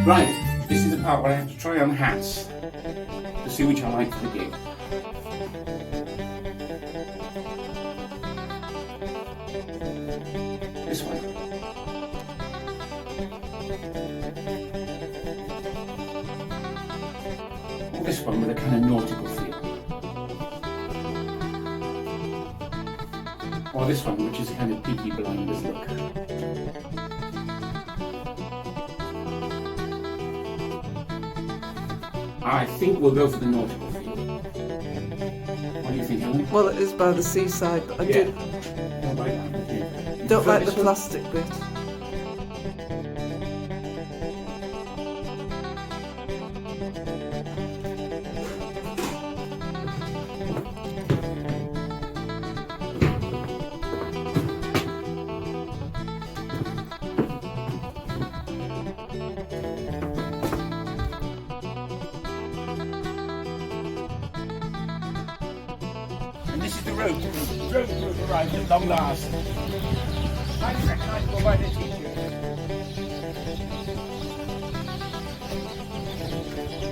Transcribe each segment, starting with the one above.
Right, this is the part where I have to try on hats to see which I like for the gig. This one. Or this one with a kind of nautical feel. Or this one, which is a kind of Peaky Blinders look. I think we'll go for the nautical feel. What do you think, Helen? Well, it is by the seaside, but I Don't like that. don't like the this one? plastic bit. And this is the road. The road to arrive at long last. Quite recognisable by the t-shirt.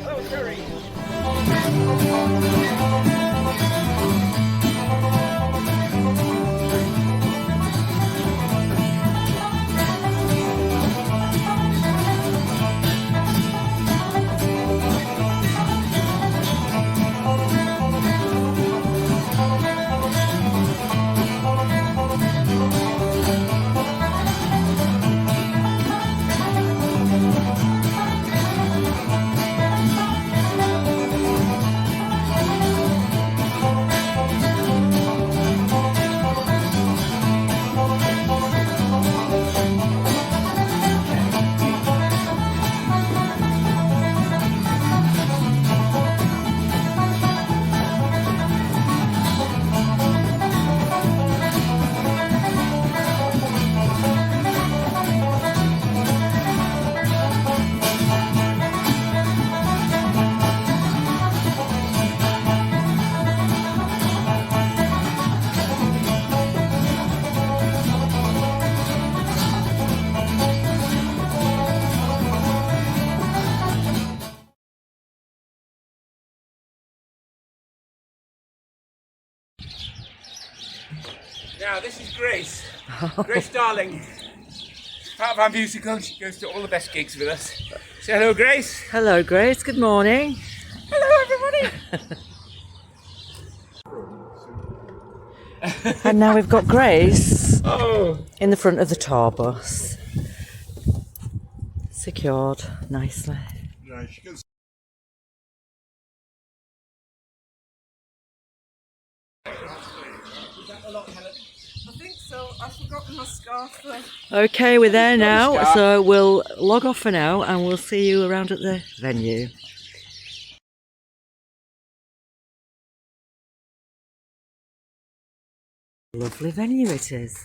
Hello, Terry. Now this is Grace. Grace Darling. Part of our musical. She goes to all the best gigs with us. Say hello, Grace. Hello, Grace. Good morning. Hello, everybody. And now we've got Grace Oh. in the front of the tour bus. Secured nicely. Yeah, she can. I think so. I've forgotten my scarf there. Okay, we're there now, so we'll log off for now and we'll see you around at the venue. Lovely venue it is.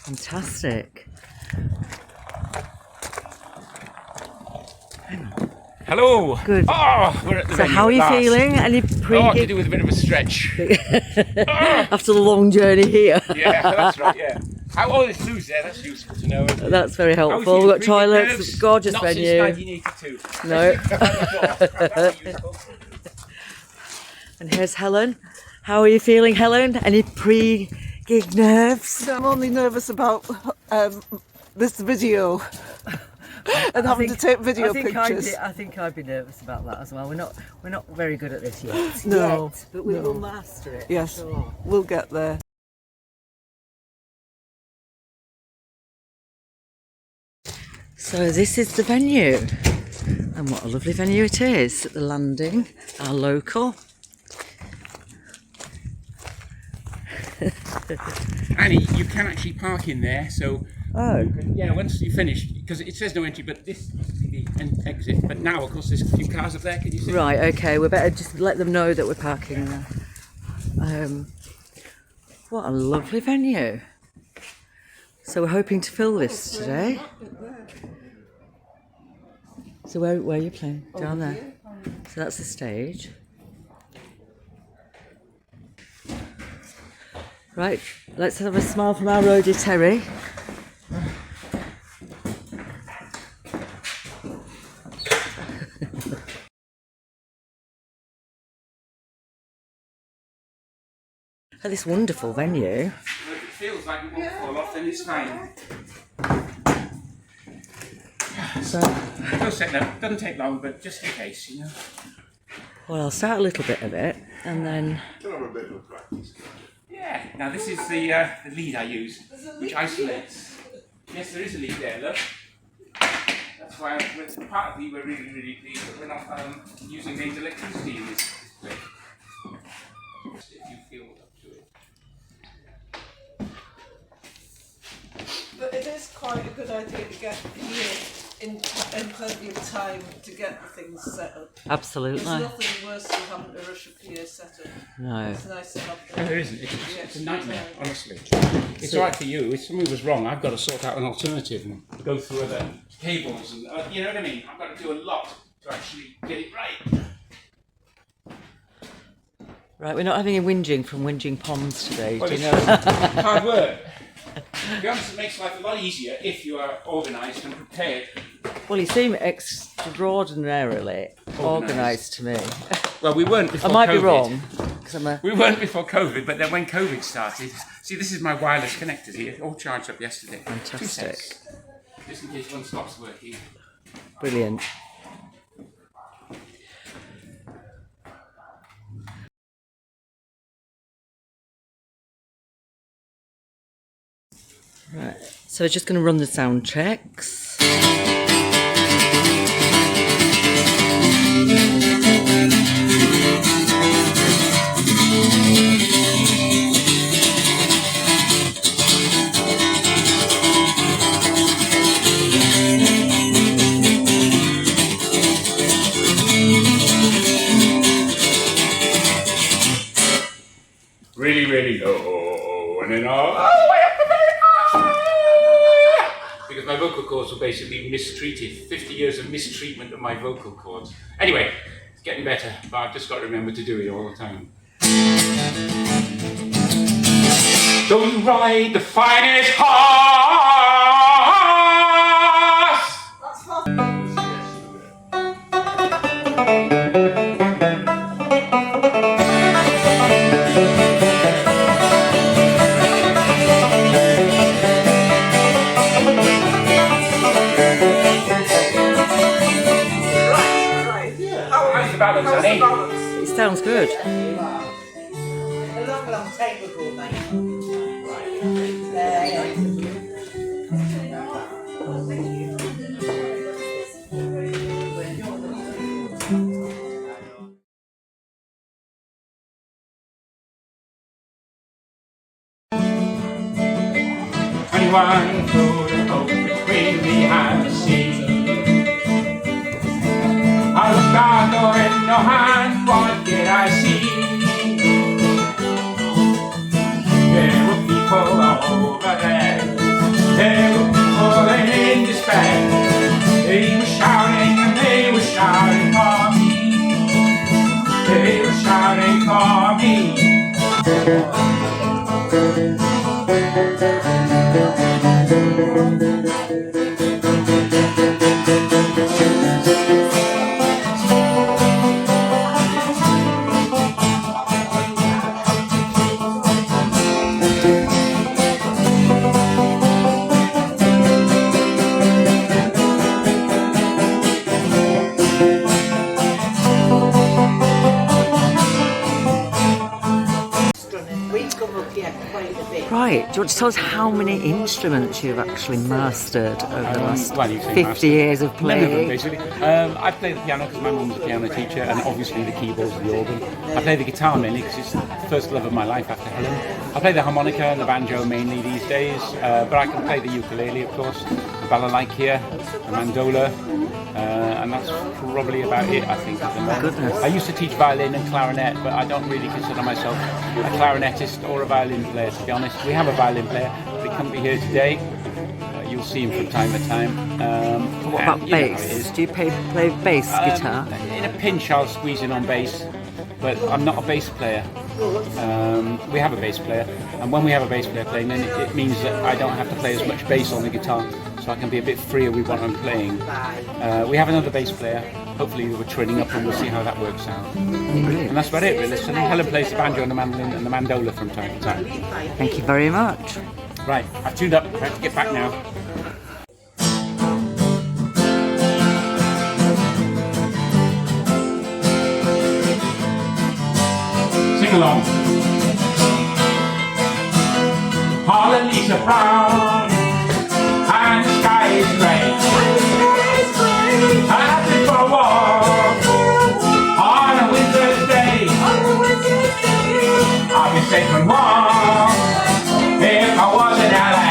Fantastic. Hello. Good. Oh, we're at the So venue how are at you last. feeling? Any Oh, I could pre-gig do with a bit of a stretch. after the long journey here? Yeah, that's right, yeah. Oh, there's Sue's there, that's useful to know. That's very How helpful. was We've your got toilets, nerves? gorgeous Not venue. since 1982. No. That's useful. And here's Helen. How are you feeling, Helen? Any pre-gig nerves? I'm only nervous about this video and having to take video pictures. I think I'd be nervous about that as well. We're not very good at this yet. No, but we no. will master it. Yes, Sure. we'll get there. So this is the venue, and what a lovely venue it is at the landing. Our local. Annie, you can actually park in there, so Oh. you can, yeah, once you finish, because it says no entry, but this is the exit. But now, of course, there's a few cars up there. Can you see? Right. Okay. We better just let them know that we're parking there. What a lovely venue. So we're hoping to fill this today. So where are you playing? Down there. So that's the stage. Right, let's have a smile from our roadie Terry. at this wonderful venue. If it feels like it won't fall off, then it's fine. So, Doesn't take long, but just in case, you know. well, I'll start a little bit of it, and then... Yeah, now this is the lead I use, which isolates. Yes, there is a lead there, look. That's why with part of the we're really pleased that we're not using mains electricity in this way. If you feel up to it. But it is quite a good idea to get here in plenty of time to get the things set up. Absolutely. There's nothing worse than having to rush a PA set up. No. It's nice to have No, that. there isn't. It's a nightmare, honestly. It's alright for you. If something was wrong, I've got to sort out an alternative and go through other cables and you know what I mean. I've got to do a lot to actually get it right. Right, we're not having a whinging from Whinging Ponds today, Well, do you know? hard work. To be honest, it makes life a lot easier if you are organised and prepared. Well, you seem extraordinarily organised to me. Well, we weren't before I might COVID. be wrong, because I'm a... We weren't before COVID, but then when COVID started, see, this is my wireless connectors here, all charged up yesterday. Fantastic. 2 cents, just in case one stops working. Brilliant. Right, so we're just going to run the sound checks. Really low, and then all the way up to very high. Because my vocal cords were basically mistreated. 50 years of mistreatment of my vocal cords. Anyway, it's getting better, but I've just got to remember to do it all the time. Don't ride the finest horse! How's the balance, honey? It sounds good. A long time ago, mate. Anyone through the boat between me and the sea. I was God in no hand, what did I see? There were people over there. There were people in despair. They were shouting and they were shouting for me. They were shouting for me. Right, do you want to tell us how many instruments you've actually mastered over the last well, you say 50 mastered. years of None of them, playing? basically. I play the piano because my mum was a piano teacher, and obviously the keyboards and the organ. I play the guitar mainly because it's the first love of my life after Helen. I play the harmonica and the banjo mainly these days, but I can play the ukulele, of course, the balalaika, the mandola, and that's probably about it, I think, at the moment. Goodness. I used to teach violin and clarinet, but I don't really consider myself a clarinetist or a violin player, to be honest. We have a violin player, but he can't be here today. You'll see him from time to time. What about and you know how it bass? is. Do you play bass guitar? In a pinch, I'll squeeze in on bass, but I'm not a bass player. We have a bass player, and when we have a bass player playing, then it means that I don't have to play as much bass on the guitar. So so I can be a bit freer with what I'm playing. We have another bass player. Hopefully we're training up and we'll see how that works out. And that's about it, really. So Helen plays the banjo and the mandolin and the mandola from time to time. Thank you very much. Right, I've tuned up. I have to get back now. Sing along. Holland is a brown and the sky is grey. I've been for a walk on a winter's day. I'll be safe and warm if I was in LA.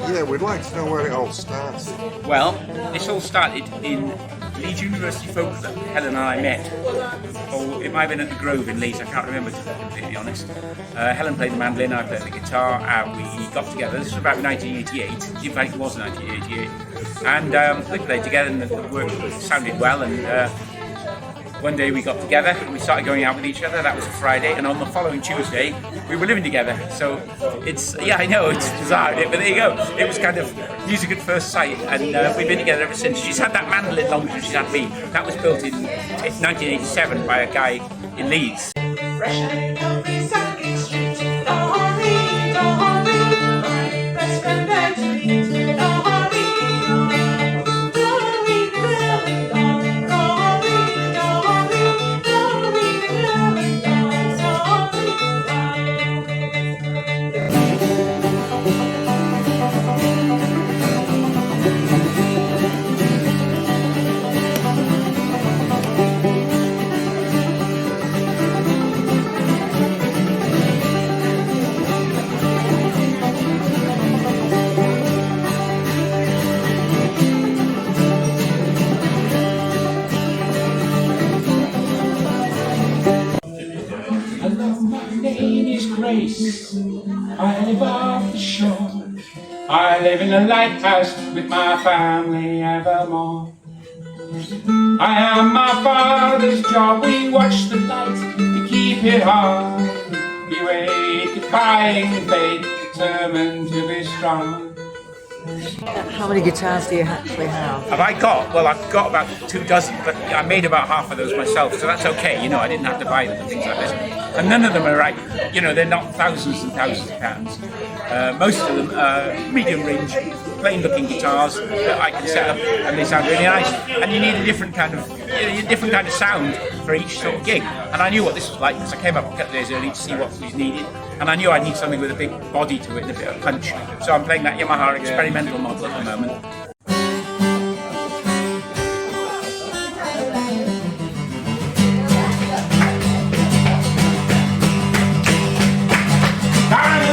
Yeah, we'd like to know where it all started. Well, this all started in Leeds University Folk that Helen and I met. Or it might have been at the Grove in Leeds, I can't remember to be completely honest. Helen played the mandolin, I played the guitar, and we got together. This was about 1988, in fact it was 1988. And we played together and the work sounded well, and one day we got together and we started going out with each other. That was a Friday, and on the following Tuesday we were living together. So it's, yeah, I know it's bizarre, but there you go. It was kind of music at first sight, and we've been together ever since. She's had that mandolin longer than she's had me. That was built in 1987 by a guy in Leeds. I live off the shore. I live in a lighthouse with my family evermore. I am my father's job. We watch the light to keep it on. We wait, defying fate, determined to be strong. How many guitars do you actually have? Have I got? Well, I've got about 24, but I made about half of those myself, so that's okay. You know, I didn't have to buy them and things like this. And none of them are right. You know, they're not thousands and thousands of pounds. Most of them are medium range, plain looking guitars that I can set up, and they sound really nice. And you need a different kind of sound for each sort of gig. And I knew what this was like because I came up a couple of days early to see what was needed. And I knew I need something with a big body to it and a bit of punch. So I'm playing that Yamaha experimental model at the moment.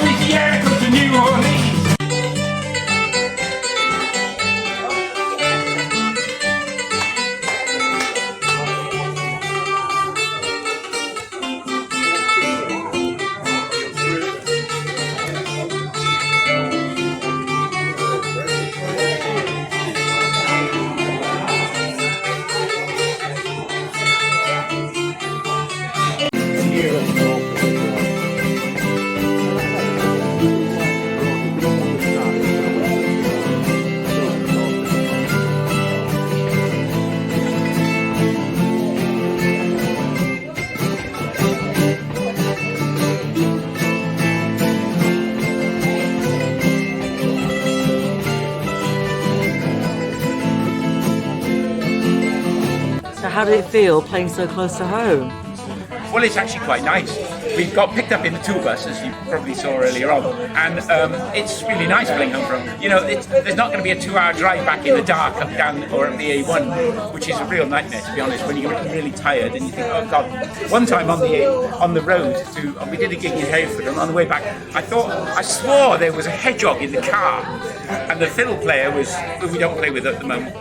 Louisiana comes to New Orleans. How did it feel playing so close to home? Well, it's actually quite nice. we got picked up in the tour bus, as you probably saw earlier on, and it's really nice playing home from. You know, there's not going to be a 2-hour drive back in the dark up down or up the A1, which is a real nightmare, to be honest, when you're really tired and you think, oh God. One time on the road we did a gig in Hereford, and on the way back, I swore there was a hedgehog in the car, and the fiddle player who we don't play with at the moment,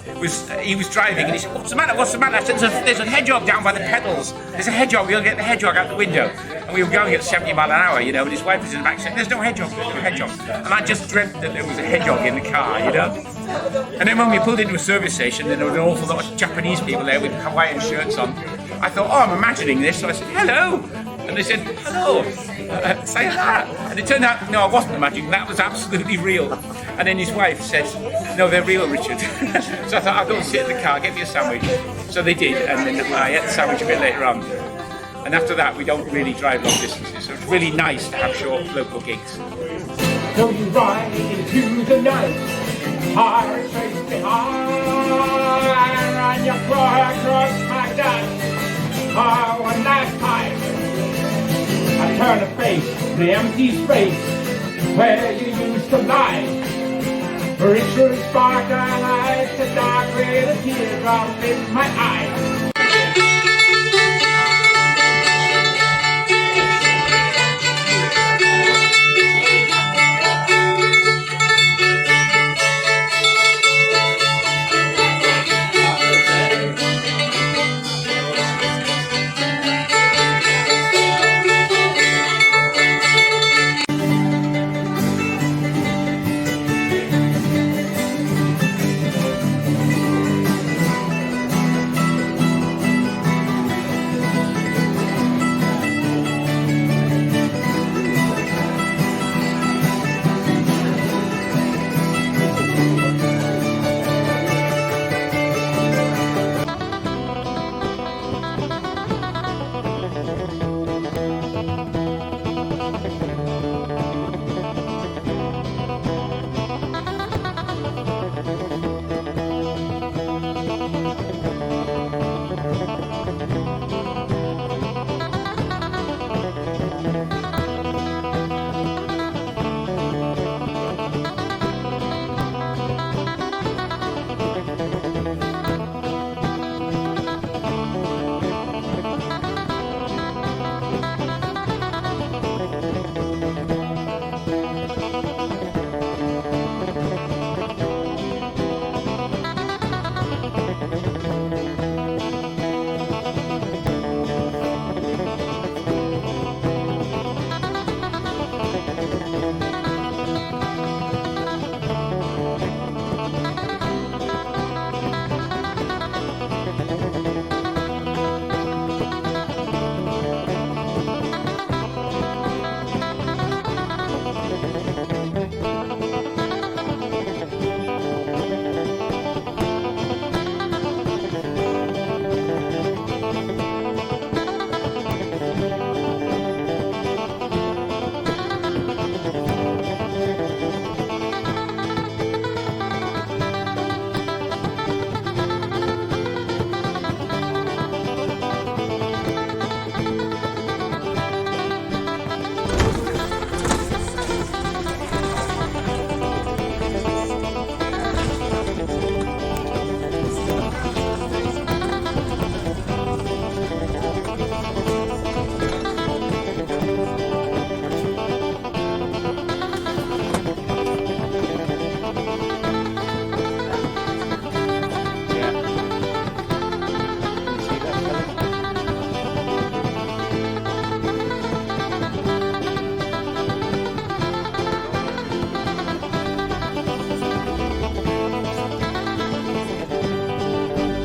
he was driving, and he said, what's the matter? I said, there's a hedgehog down by the pedals. There's a hedgehog, we'll get the hedgehog out the window. And we were going at 70 mile an hour, you know, and his wife was in the back saying, there's no hedgehog. And I just dreamt that there was a hedgehog in the car, you know. And then when we pulled into a service station, then there was an awful lot of Japanese people there with Hawaiian shirts on. I thought, oh, I'm imagining this. So I said, hello. And they said, hello, sayonara. And it turned out, no, I wasn't imagining, that was absolutely real. And then his wife said, no, they're real, Richard. So I thought, I'll go and sit in the car, get me a sandwich. So they did, and then I ate the sandwich a bit later on. And after that, we don't really drive long distances, so it's really nice to have short local gigs. So you ride into the night, heart racing behind, and you fly across my dust. Oh, one last time, I turn to face the empty space where you used to lie. Reach through the spark and light the dark with a teardrop in my eye.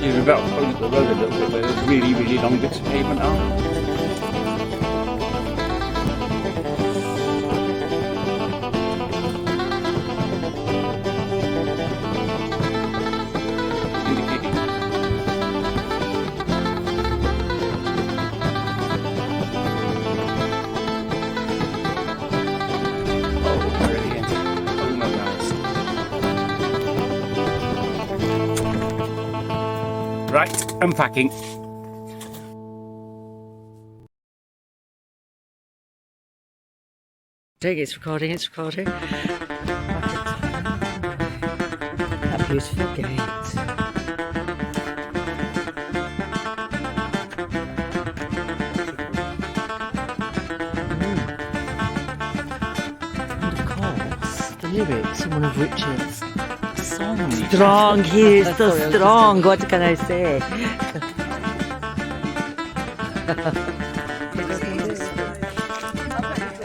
You're about to point the road a little bit where there's really, really long bits of pavement are. Right, unpacking. It's recording, it's recording. That beautiful gate. And of course, the lyrics are one of Richard's songs. Strong, he is so strong, what can I say?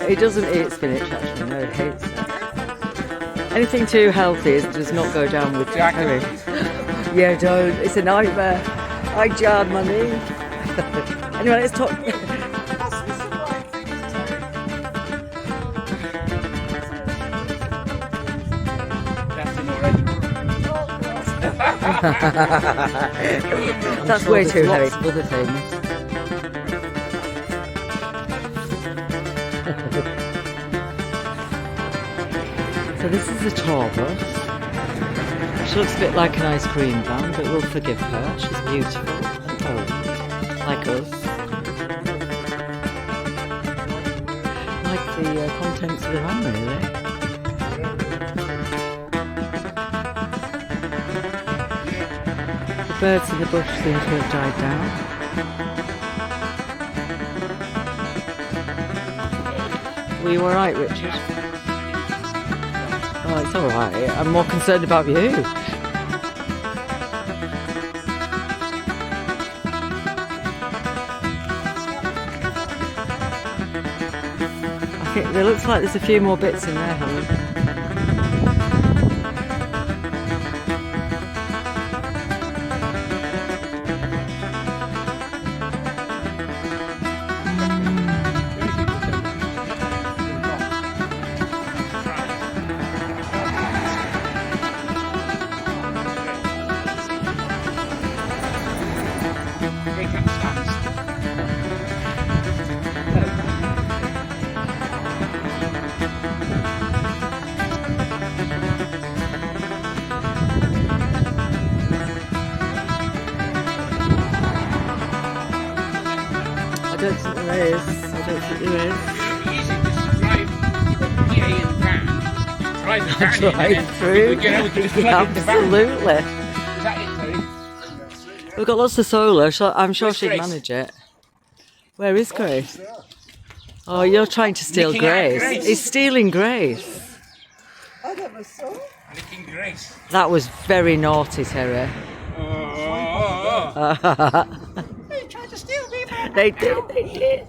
He doesn't eat spinach actually, no, he hates it. Anything too healthy does not go down with curry. Yeah, don't, it's a nightmare. I jarred my knee. Anyway, let's talk. That's way too heavy. Other things. So this is the tour bus. She looks a bit like an ice cream van, but we'll forgive her. She's beautiful and old, like us. Like the contents of the van, really. The birds in the bush seem to have died down. Were you alright, Richard? Oh, it's alright. I'm more concerned about you. I think there looks like there's a few more bits in there, Helen. I don't think there is. I don't think there is. Easy, just drive the PA in the van. Drive the van in and Drive then through. we can just plug in the van. Absolutely. Is that it, sorry? We've got lots of solar, so I'm sure Where's she'd Grace? manage it. Where is Grace? Oh, you're trying to steal Licking out Grace. Grace. He's stealing Grace. I never saw. Licking Grace. That was very naughty, Terry. Oh. They tried to steal me. They did.